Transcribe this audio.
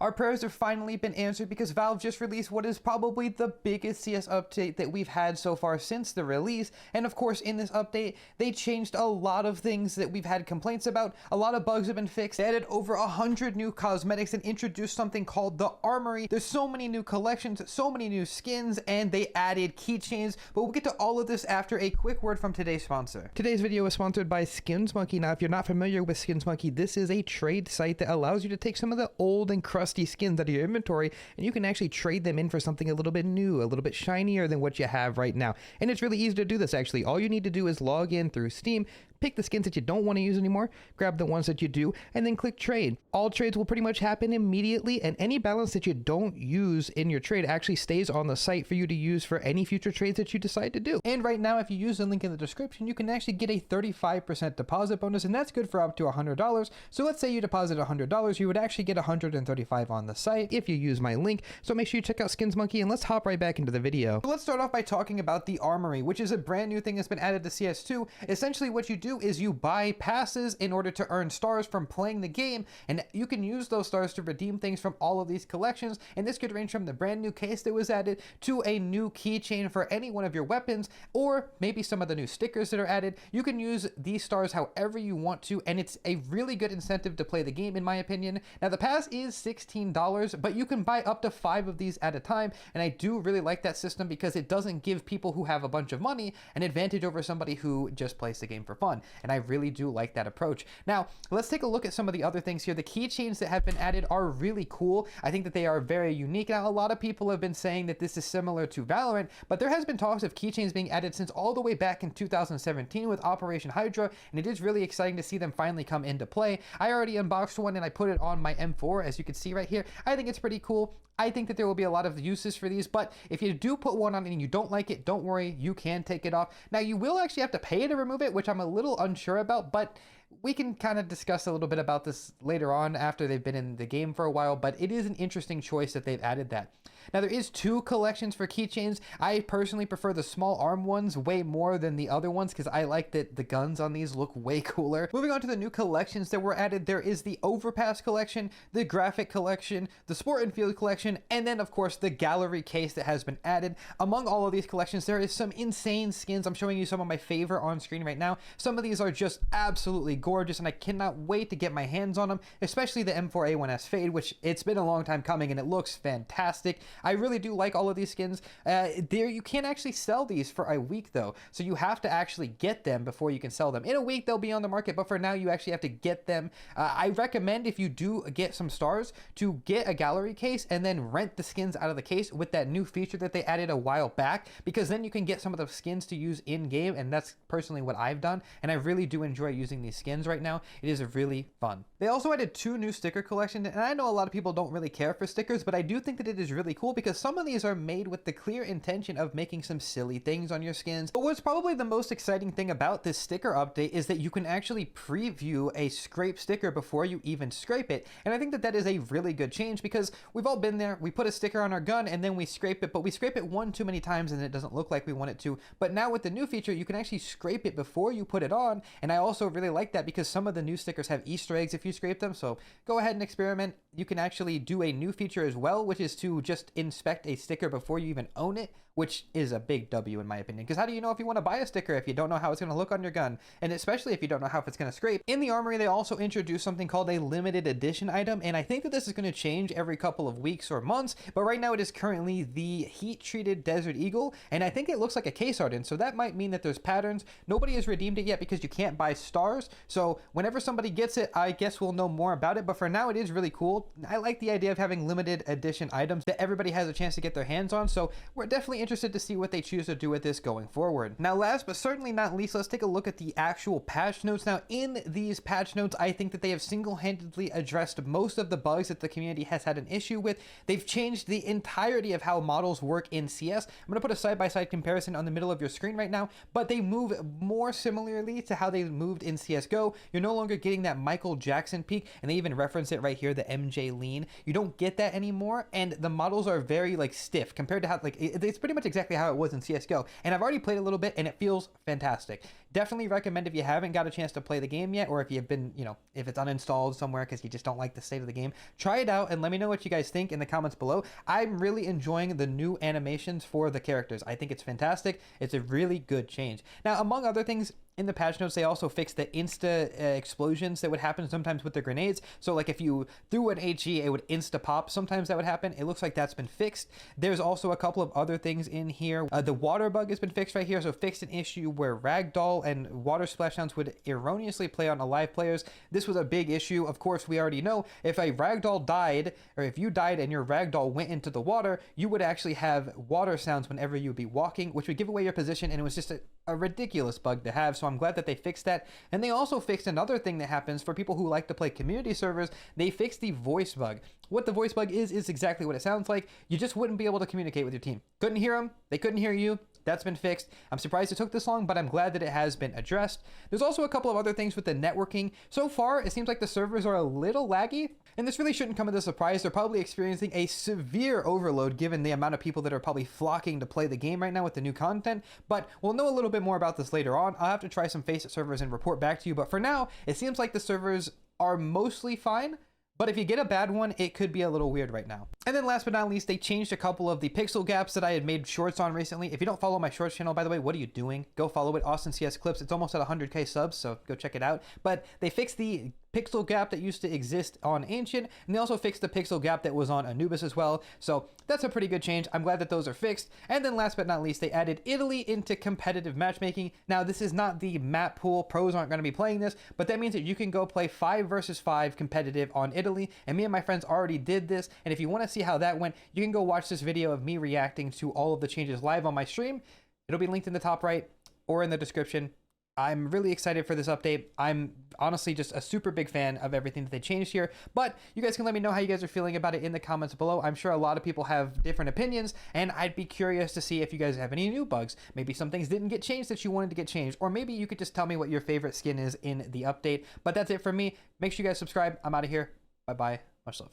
our prayers have finally been answered because Valve just released what is probably the biggest CS update that we've had so far since the release. And of course, in this update, they changed a lot of things that we've had complaints about. A lot of bugs have been fixed. They added over 100 new cosmetics and introduced something called the Armory. There's so many new collections, so many new skins, and they added keychains. But we'll get to all of this after a quick word from today's sponsor. Today's video is sponsored by SkinsMonkey. Now, if you're not familiar with SkinsMonkey, this is a trade site that allows you to take some of the old and crusty skins out of your inventory, and you can actually trade them in for something a little bit new, a little bit shinier than what you have right now. And it's really easy to do this, actually. All you need to do is log in through Steam, pick the skins that you don't want to use anymore, grab the ones that you do, and then click trade. All trades will pretty much happen immediately, and any balance that you don't use in your trade actually stays on the site for you to use for any future trades that you decide to do. And right now, if you use the link in the description, you can actually get a 35% deposit bonus, and that's good for up to $100. So let's say you deposit $100, you would actually get $135 on the site if you use my link. So make sure you check out SkinsMonkey, and let's hop right back into the video. So let's start off by talking about the Armory, which is a brand new thing that's been added to CS2. Essentially, what you do is you buy passes in order to earn stars from playing the game, and you can use those stars to redeem things from all of these collections. And this could range from the brand new case that was added to a new keychain for any one of your weapons, or maybe some of the new stickers that are added. You can use these stars however you want to, and it's a really good incentive to play the game, in my opinion. Now, the pass is $16, but you can buy up to 5 of these at a time, and I do really like that system because it doesn't give people who have a bunch of money an advantage over somebody who just plays the game for fun, and I really do like that approach. Now, let's take a look at some of the other things here. The keychains that have been added are really cool. I think that they are very unique. Now, a lot of people have been saying that this is similar to Valorant, but there has been talks of keychains being added since all the way back in 2017 with Operation Hydra, and it is really exciting to see them finally come into play. I already unboxed one and I put it on my M4, as you can see right here. I think it's pretty cool. I think that there will be a lot of uses for these, but if you do put one on and you don't like it, don't worry, you can take it off. Now, you will actually have to pay to remove it, which I'm a little unsure about, but we can kind of discuss a little bit about this later on after they've been in the game for a while, but it is an interesting choice that they've added that. Now, there is 2 collections for keychains. I personally prefer the small arm ones way more than the other ones because I like that the guns on these look way cooler. Moving on to the new collections that were added, there is the Overpass collection, the Graphic collection, the Sport and Field collection, and then of course the Gallery case that has been added. Among all of these collections, there is some insane skins. I'm showing you some of my favorite on screen right now. Some of these are just absolutely gorgeous, and I cannot wait to get my hands on them, especially the M4A1S Fade, which it's been a long time coming and it looks fantastic. I really do like all of these skins. You can't actually sell these for a week though, so you have to actually get them before you can sell them. In a week they'll be on the market, but for now you actually have to get them. I recommend, if you do get some stars, to get a gallery case and then rent the skins out of the case with that new feature that they added a while back, because then you can get some of the skins to use in game, and that's personally what I've done, and I really do enjoy using these skins right now. It is really fun. They also added 2 new sticker collections, and I know a lot of people don't really care for stickers, but I do think that it is really cool because some of these are made with the clear intention of making some silly things on your skins. But what's probably the most exciting thing about this sticker update is that you can actually preview a scrape sticker before you even scrape it, and I think that that is a really good change because we've all been there. We put a sticker on our gun and then we scrape it, but we scrape it one too many times and it doesn't look like we want it to. But now with the new feature, you can actually scrape it before you put it on, and I also really like that because some of the new stickers have Easter eggs if you scrape them, so go ahead and experiment. You can actually do a new feature as well, which is to just inspect a sticker before you even own it, which is a big W in my opinion, because how do you know if you want to buy a sticker if you don't know how it's going to look on your gun, and especially if you don't know how it's going to scrape. In the Armory, they also introduced something called a limited edition item, and I think that this is going to change every couple of weeks or months, but right now it is currently the heat-treated Desert Eagle, and I think it looks like a case art in, so that might mean that there's patterns. Nobody has redeemed it yet because you can't buy stars, so whenever somebody gets it, I guess we'll know more about it, but for now it is really cool. I like the idea of having limited edition items that everybody has a chance to get their hands on, so we're definitely interested to see what they choose to do with this going forward. Now, last but certainly not least, let's take a look at the actual patch notes. Now, in these patch notes, I think that they have single-handedly addressed most of the bugs that the community has had an issue with. They've changed the entirety of how models work in CS. I'm going to put a side-by-side comparison on the middle of your screen right now, but they move more similarly to how they moved in CSGO. You're no longer getting that Michael Jackson peak, and they even reference it right here, the MJ lean. You don't get that anymore, and the models are very like stiff compared to how like it's pretty much exactly how it was in CS:GO. And I've already played a little bit, and it feels fantastic. Definitely recommend if you haven't got a chance to play the game yet, or if you've been, you know, if it's uninstalled somewhere because you just don't like the state of the game, try it out and let me know what you guys think in the comments below. I'm really enjoying the new animations for the characters. I think it's fantastic. It's a really good change. Now, among other things, in the patch notes, they also fixed the insta explosions that would happen sometimes with the grenades. So like if you threw an HE, it would insta pop. Sometimes that would happen. It looks like that's been fixed. There's also a couple of other things in here. The water bug has been fixed right here. So fixed an issue where ragdoll and water splashdowns would erroneously play on alive players. This was a big issue. Of course, we already know if a ragdoll died, or if you died and your ragdoll went into the water, you would actually have water sounds whenever you would be walking, which would give away your position, and it was just a ridiculous bug to have. So I'm glad that they fixed that. And they also fixed another thing that happens for people who like to play community servers. They fixed the voice bug. What the voice bug is exactly what it sounds like. You just wouldn't be able to communicate with your team. Couldn't hear them. They couldn't hear you. That's been fixed. I'm surprised it took this long, but I'm glad that it has been addressed. There's also a couple of other things with the networking. So far, it seems like the servers are a little laggy, and this really shouldn't come as a surprise. They're probably experiencing a severe overload given the amount of people that are probably flocking to play the game right now with the new content, but we'll know a little bit more about this later on. I'll have to try some Faceit servers and report back to you, but for now, it seems like the servers are mostly fine. But if you get a bad one, it could be a little weird right now. And then last but not least, they changed a couple of the pixel gaps that I had made shorts on recently. If you don't follow my shorts channel, by the way, what are you doing? Go follow it, Austin CS Clips. It's almost at 100K subs, so go check it out. But they fixed the pixel gap that used to exist on Ancient, and they also fixed the pixel gap that was on Anubis as well. So that's a pretty good change. I'm glad that those are fixed. And then last but not least, they added Italy into competitive matchmaking. Now, this is not the map pool. Pros aren't going to be playing this, but that means that you can go play 5 versus 5 competitive on Italy. And me and my friends already did this. And if you want to see how that went, you can go watch this video of me reacting to all of the changes live on my stream. It'll be linked in the top right or in the description. I'm really excited for this update. I'm honestly just a super big fan of everything that they changed here, but you guys can let me know how you guys are feeling about it in the comments below. I'm sure a lot of people have different opinions, and I'd be curious to see if you guys have any new bugs. Maybe some things didn't get changed that you wanted to get changed, or maybe you could just tell me what your favorite skin is in the update. But that's it for me. Make sure you guys subscribe. I'm out of here. Bye-bye. Much love.